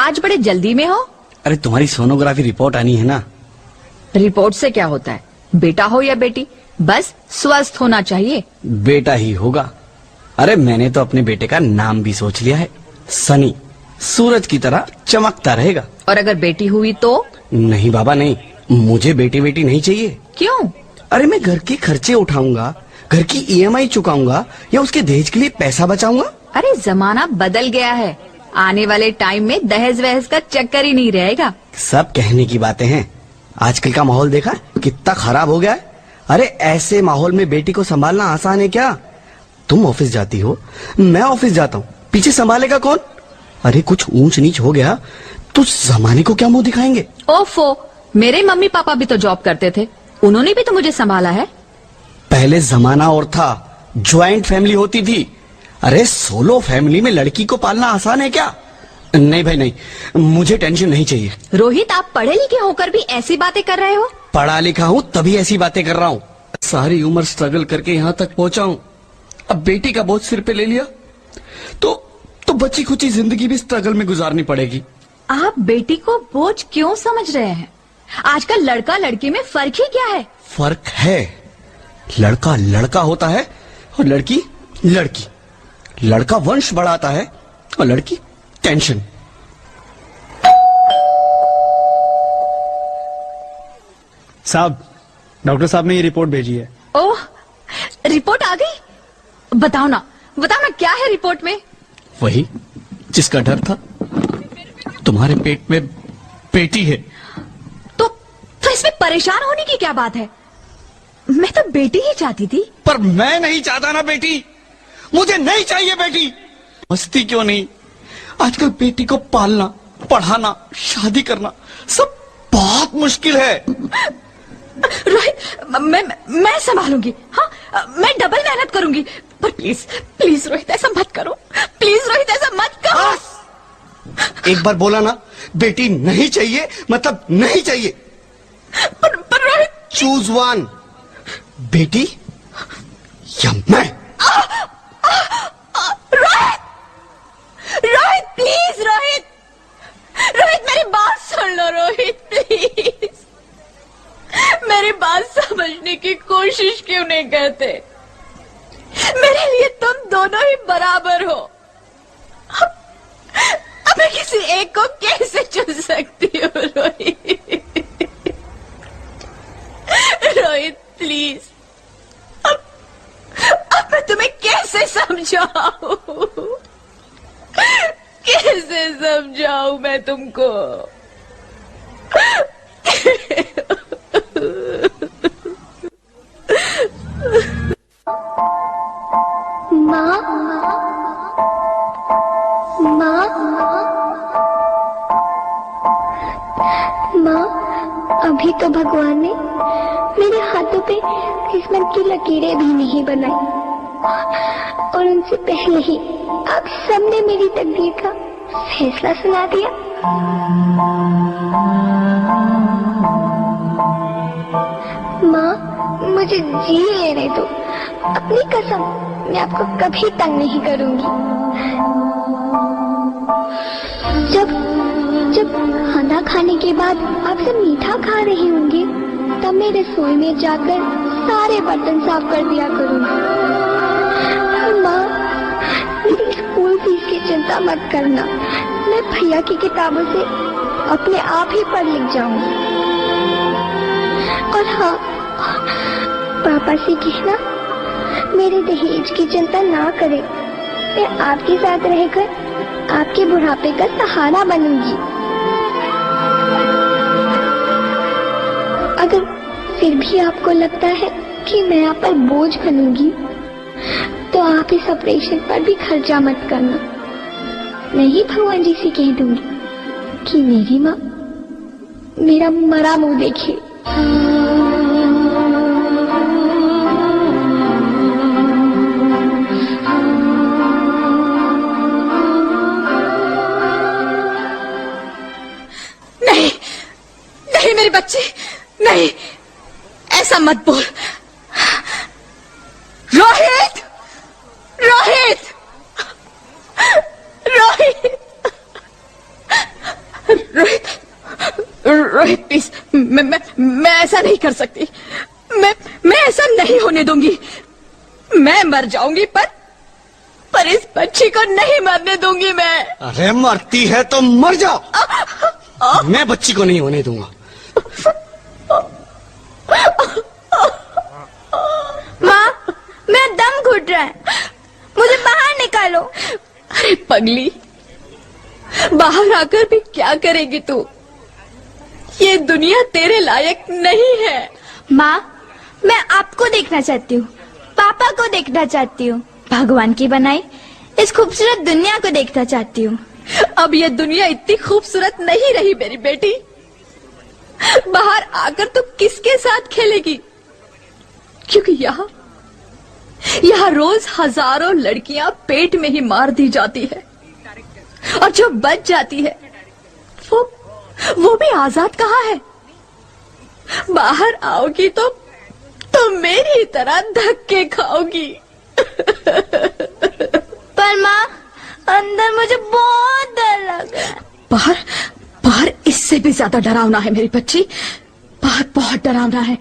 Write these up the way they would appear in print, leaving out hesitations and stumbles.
आज बड़े जल्दी में हो? अरे तुम्हारी सोनोग्राफी रिपोर्ट आनी है ना। रिपोर्ट से क्या होता है, बेटा हो या बेटी, बस स्वस्थ होना चाहिए। बेटा ही होगा। अरे मैंने तो अपने बेटे का नाम भी सोच लिया है, सनी। सूरज की तरह चमकता रहेगा। और अगर बेटी हुई तो? नहीं बाबा नहीं, मुझे बेटी बेटी नहीं चाहिए। क्यों? अरे मैं घर के खर्चे उठाऊंगा, घर की ईएमआई चुकाऊंगा या उसके दहेज के लिए पैसा बचाऊंगा। अरे जमाना बदल गया है, आने वाले टाइम में दहेज वहेज का चक्कर ही नहीं रहेगा। सब कहने की बातें हैं, आजकल का माहौल देखा कितना खराब हो गया है। अरे ऐसे माहौल में बेटी को संभालना आसान है क्या? तुम ऑफिस जाती हो, मैं ऑफिस जाता हूँ, पीछे संभालेगा कौन? अरे कुछ ऊंच नीच हो गया तो जमाने को क्या मुंह दिखाएंगे? ओफो, मेरे मम्मी पापा भी तो जॉब करते थे, उन्होंने भी तो मुझे संभाला है। पहले जमाना और था, ज्वाइंट फैमिली होती थी। अरे सोलो फैमिली में लड़की को पालना आसान है क्या? नहीं भाई नहीं, मुझे टेंशन नहीं चाहिए। रोहित, आप पढ़े लिखे होकर भी ऐसी बातें कर रहे हो? पढ़ा लिखा हूँ तभी ऐसी बातें कर रहा हूँ। सारी उम्र स्ट्रगल करके यहाँ तक पहुँचा हूँ, अब बेटी का बोझ सिर पे ले लिया तो बची खुची जिंदगी भी स्ट्रगल में गुजारनी पड़ेगी। आप बेटी को बोझ क्यों समझ रहे हैं? आजकल लड़का लड़की में फर्क ही क्या है? फर्क है, लड़का लड़का होता है और लड़की लड़की। लड़का वंश बढ़ाता है और लड़की टेंशन। साहब, डॉक्टर साहब ने ये रिपोर्ट भेजी है। ओह, रिपोर्ट आ गई? बताओ ना क्या है रिपोर्ट में? वही जिसका डर था, तुम्हारे पेट में बेटी है। तो इसमें परेशान होने की क्या बात है? मैं तो बेटी ही चाहती थी। पर मैं नहीं चाहता ना बेटी, मुझे नहीं चाहिए बेटी। मस्ती क्यों नहीं, आजकल बेटी को पालना, पढ़ाना, शादी करना सब बहुत मुश्किल है। रोहित, मैं संभालूंगी। हाँ, मैं डबल मेहनत करूंगी। पर प्लीज रोहित, ऐसा मत करो। प्लीज रोहित, ऐसा मत करो। एक बार बोला ना, बेटी नहीं चाहिए मतलब नहीं चाहिए। पर रोहित, चूज वन, बेटी या मैं। रोहित प्लीज, रोहित मेरी बात सुन लो। रोहित प्लीज, मेरी बात समझने की कोशिश क्यों नहीं करते? मेरे लिए तुम दोनों ही बराबर हो। अब मैं किसी एक को कैसे चुन सकती हूँ? रोहित प्लीज, अब मैं तुम्हें कैसे समझाऊं? कैसे समझाऊं मैं तुमको? माँ, अभी तो भगवान ने मेरे हाथों पे किस्मत की लकीरें भी नहीं बनाई, और उनसे पहले ही आप सबने मेरी तकदीर का फैसला सुना दिया। माँ, मुझे जी लेने दो। अपनी कसम, मैं आपको कभी तंग नहीं करूंगी। जब खाना खाने के बाद आप सब मीठा खा रहे होंगे, तब मैं रसोई में जाकर सारे बर्तन साफ कर दिया करूंगी। माँ, मेरी स्कूल फीस की चिंता मत करना, मैं भैया की किताबों से अपने आप ही पढ़ लिख जाऊंगी। और हाँ, पापा से कहना मेरे दहेज की चिंता ना करे, मैं आपके साथ रहकर आपके बुढ़ापे का सहारा बनूंगी। अगर फिर भी आपको लगता है कि मैं आप पर बोझ बनूंगी, तो आप इस ऑपरेशन पर भी खर्चा मत करना। मैं ही भगवान जी से कह दूंगी कि मेरी माँ मेरा मरा मुंह देखे। नहीं मेरे बच्चे, नहीं, ऐसा मत बोल। रोहित, रोहित, रोहित। रोहित, रोहित प्लीज, मैं ऐसा नहीं कर सकती। मैं ऐसा नहीं होने दूंगी। मैं मर जाऊंगी पर इस बच्ची को नहीं मरने दूंगी मैं। अरे मरती है तो मर जाओ, मैं बच्ची को नहीं होने दूंगा। माँ, मेरा दम घुट रहा है, मुझे बाहर निकालो। अरे पगली, बाहर आकर भी क्या करेगी तू? ये दुनिया तेरे लायक नहीं है। माँ, मैं आपको देखना चाहती हूँ, पापा को देखना चाहती हूँ, भगवान की बनाई इस खूबसूरत दुनिया को देखना चाहती हूँ। अब ये दुनिया इतनी खूबसूरत नहीं रही मेरी बेटी। बाहर आकर तू किसके साथ खेलेगी? क्योंकि यहाँ रोज हजारों लड़कियां पेट में ही मार दी जाती है, और जो बच जाती है वो भी आजाद कहाँ है? बाहर आओगी तो मेरी तरह धक्के खाओगी। पर माँ, अंदर मुझे बहुत डर लग रहा है। बाहर इससे भी ज्यादा डरावना है मेरी बच्ची। बाहर बहुत डरावना है।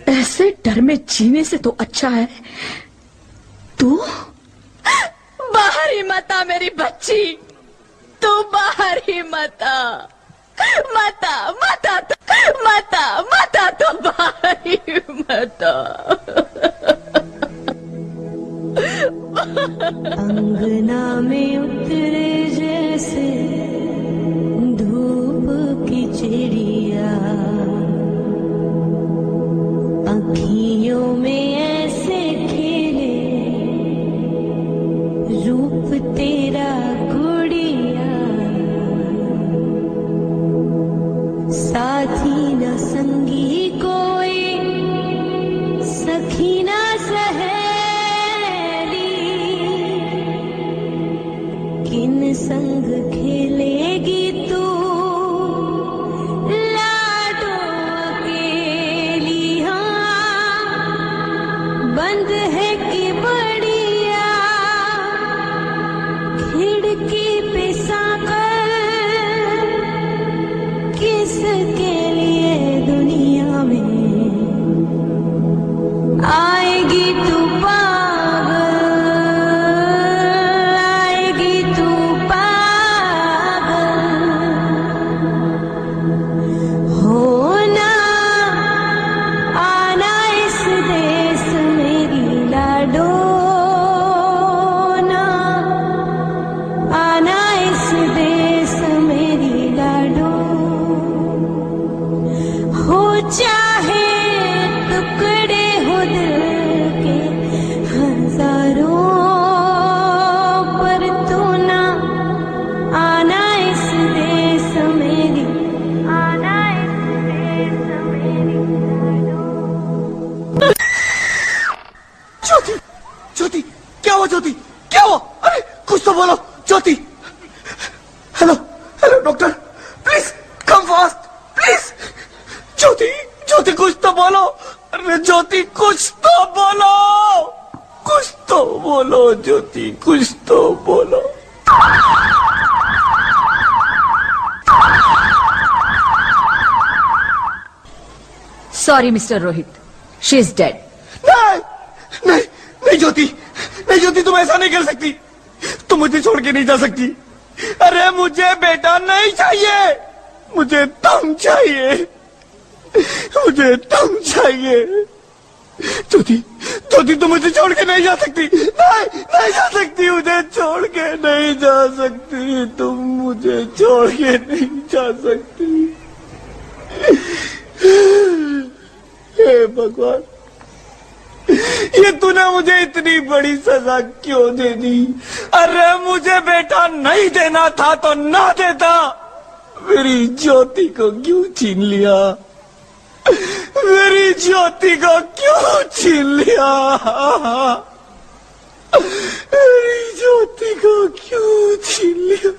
ऐसे डर में जीने से तो अच्छा है तू बाहर ही मत आ मेरी बच्ची। तू बाहर ही मत आ, तो बाहर ही मत आ। अंगना में उतरे जैसे धूप की चिड़िया, अखियों में ऐसे खिले रूप तेरा गुड़िया, साथी न संगी कोई, सखी न सहेली, किन संग खेलेगी तू लाडो अकेली। हाँ, बंद है कि बढ़िया खिड़की पे साकर, किसके लिए दुनिया में आएगी तू पागल, आएगी तू पागल। होना आना इस देश मेरी लाडो, ना आना इस देश मेरी लाडो। हो चाहे टुकड़े हो दिल के हजारों, पर तू ना आना इस देश मेरी, आना इस देश मेरी लाडो। ज्योति, ज्योति, क्या हुआ ज्योति, क्या हुआ? अरे कुछ तो बोलो Jyoti. Hello hello doctor, please come fast please. Jyoti, Jyoti कुछ तो बोलो। अरे ज्योति कुछ तो बोलो, कुछ तो बोलो ज्योति, कुछ तो बोलो। Sorry mister Rohit, she is dead. नहीं नहीं नहीं ज्योति, नहीं ज्योति, तुम ऐसा नहीं कर सकती। तुम मुझे छोड़ के नहीं जा सकती। अरे मुझे बेटा नहीं चाहिए, मुझे तुम चाहिए, मुझे तुम चाहिए। ज्योति, ज्योति तुम मुझे छोड़ के नहीं जा सकती। नहीं नहीं जा सकती, मुझे छोड़ के नहीं जा सकती। तुम मुझे छोड़ के नहीं जा सकती। हे भगवान, ये तूने मुझे इतनी बड़ी सजा क्यों दे दी? अरे मुझे बेटा नहीं देना था तो ना देता। मेरी ज्योति को क्यों छीन लिया? मेरी ज्योति को क्यों छीन लिया? मेरी ज्योति को क्यों छीन लिया?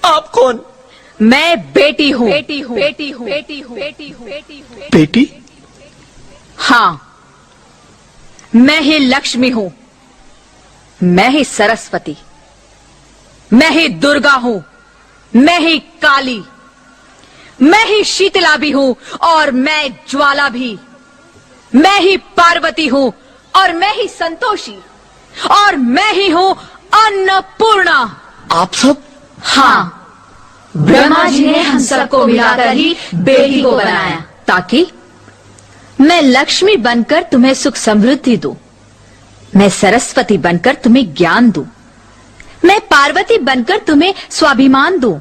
आप कौन? मैं बेटी हूँ, बेटी हूँ, बेटी हूँ, बेटी हूँ, बेटी हूँ, बेटी हूँ। बेटी? हाँ, मैं ही लक्ष्मी हूँ, मैं ही सरस्वती, मैं ही दुर्गा हूँ, मैं ही काली, मैं ही शीतला भी हूँ और मैं ज्वाला भी, मैं ही पार्वती हूँ और मैं ही संतोषी और मैं ही हूँ अन्नपूर्णा। आप सब? हाँ, ब्रह्मा जी ने हम सबको मिलाकर ही बेटी को बनाया ताकि मैं लक्ष्मी बनकर तुम्हें सुख समृद्धि दूं, मैं सरस्वती बनकर तुम्हें ज्ञान दूं, मैं पार्वती बनकर तुम्हें स्वाभिमान दूं,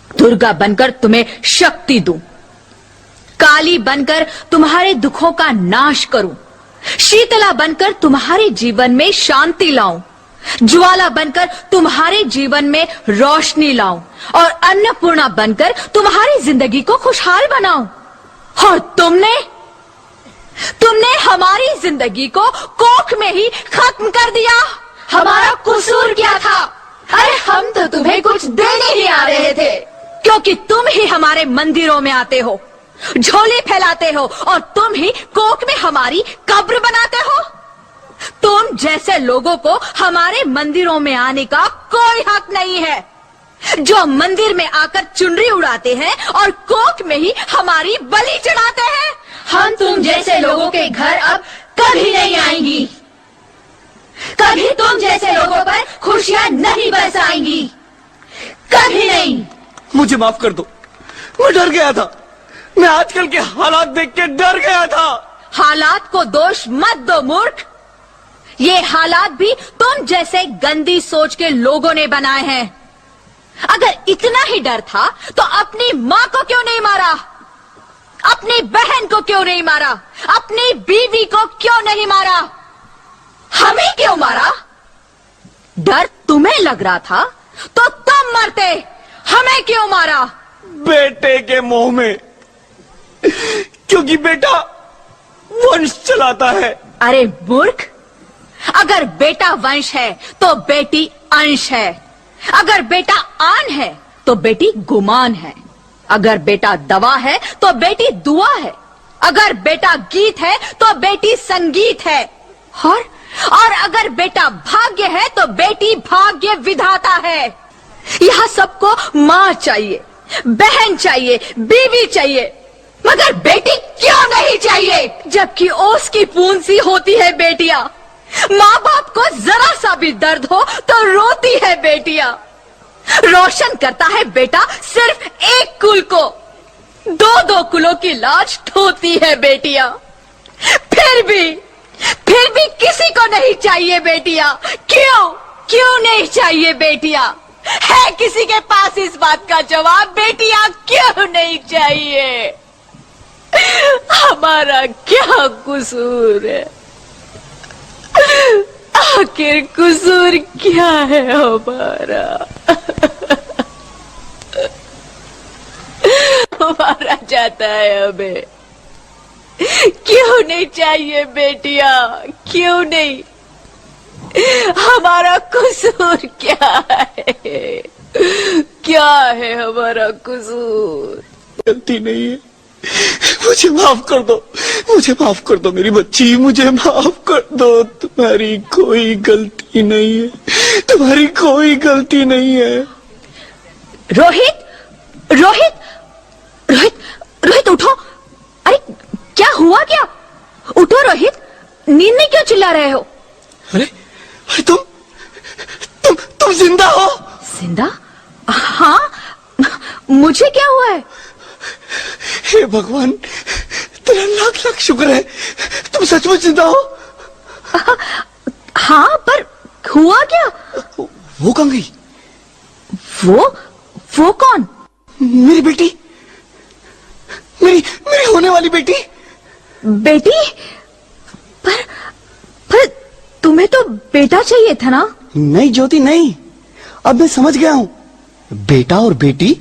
दुर्गा बनकर तुम्हें शक्ति दूं, काली बनकर तुम्हारे दुखों का नाश करूं, शीतला बनकर तुम्हारे जीवन में शांति लाऊं, ज्वाला बनकर तुम्हारे जीवन में रोशनी लाऊं और अन्नपूर्णा बनकर तुम्हारी जिंदगी को खुशहाल बनाऊं। और तुमने हमारी जिंदगी को कोख में ही खत्म कर दिया। हमारा कसूर क्या था? अरे हम तो तुम्हें कुछ देने ही आ रहे थे, क्योंकि तुम ही हमारे मंदिरों में आते हो, झोली फैलाते हो और तुम ही कोख में हमारी कब्र बनाते हो। तुम जैसे लोगों को हमारे मंदिरों में आने का कोई हक नहीं है, जो मंदिर में आकर चुनरी उड़ाते हैं और कोख में ही हमारी बलि चढ़ाते हैं। हम तुम जैसे लोगों के घर अब कभी नहीं आएंगी, कभी तुम जैसे लोगों पर खुशियां नहीं बरसाएंगी, कभी नहीं। मुझे माफ कर दो, मैं डर गया था, मैं आजकल के हालात देख के डर गया था। हालात को दोष मत दो मूर्ख, ये हालात भी तुम जैसे गंदी सोच के लोगों ने बनाए हैं। अगर इतना ही डर था तो अपनी माँ को क्यों नहीं मारा, अपनी बहन को क्यों नहीं मारा, अपनी बीवी को क्यों नहीं मारा, हमें क्यों मारा? डर तुम्हें लग रहा था तो तुम मरते, हमें क्यों मारा? बेटे के मोह में, क्योंकि बेटा वंश चलाता है। अरे मूर्ख, अगर बेटा वंश है तो बेटी अंश है, अगर बेटा आन है तो बेटी गुमान है, अगर बेटा दवा है तो बेटी दुआ है, अगर बेटा गीत है तो बेटी संगीत है, और अगर बेटा भाग्य है तो बेटी भाग्य विधाता है। यह सबको माँ चाहिए, बहन चाहिए, बीवी चाहिए, मगर बेटी क्यों नहीं चाहिए? जबकि ओस की पूंछ सी होती है बेटियां, माँ बाप को जरा सा भी दर्द हो तो रोती है बेटियां, रोशन करता है बेटा सिर्फ एक कुल को, दो कुलों की लाज ढोती है बेटियां। फिर भी किसी को नहीं चाहिए बेटियां। क्यों नहीं चाहिए बेटियां? है किसी के पास इस बात का जवाब? बेटियां क्यों नहीं चाहिए? हमारा क्या कसूर है? आखिर कसूर क्या है हमारा? मारा जाता है हमें, क्यों नहीं चाहिए बेटियां? क्यों नहीं? हमारा कसूर क्या है? क्या है हमारा कसूर? गलती नहीं है, मुझे माफ कर दो, मुझे माफ कर दो मेरी बच्ची, मुझे माफ कर दो। तुम्हारी कोई गलती नहीं है, तुम्हारी कोई गलती नहीं है। रोहित, रोहित, रोहित, रोहित उठो। अरे क्या हुआ क्या? उठो रोहित, नींद में क्यों चिल्ला रहे हो? अरे तुम जिंदा हो? जिंदा? हाँ, मुझे क्या हुआ है? हे भगवान, तेरा लाख लाख शुक्र है, तुम सचमुच जिंदा हो। हाँ, पर हुआ क्या? वो कहाँ गई? वो कौन? मेरी बेटी, मेरी होने वाली बेटी। बेटी? पर तुम्हें तो बेटा चाहिए था ना? नहीं ज्योति नहीं, अब मैं समझ गया हूँ। बेटा और बेटी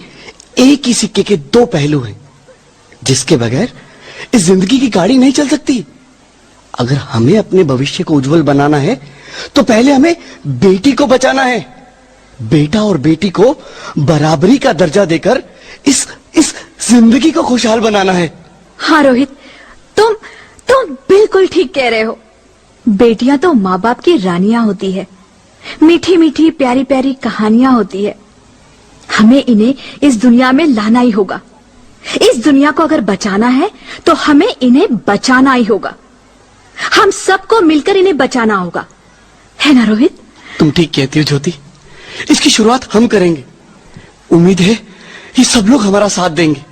एक ही सिक्के के दो पहलू हैं, जिसके बगैर इस जिंदगी की गाड़ी नहीं चल सकती। अगर हमें अपने भविष्य को उज्जवल बनाना है तो पहले हमें बेटी को बचाना है। बेटा और बेटी को बराबरी का दर्जा देकर इस जिंदगी को खुशहाल बनाना है। हाँ रोहित, तुम बिल्कुल ठीक कह रहे हो। बेटियां तो माँ बाप की रानियां होती है, मीठी मीठी प्यारी प्यारी कहानियां होती है। हमें इन्हें इस दुनिया में लाना ही होगा। इस दुनिया को अगर बचाना है तो हमें इन्हें बचाना ही होगा। हम सबको मिलकर इन्हें बचाना होगा, है ना रोहित? तुम ठीक कहती हो ज्योति, इसकी शुरुआत हम करेंगे। उम्मीद है ये सब लोग हमारा साथ देंगे।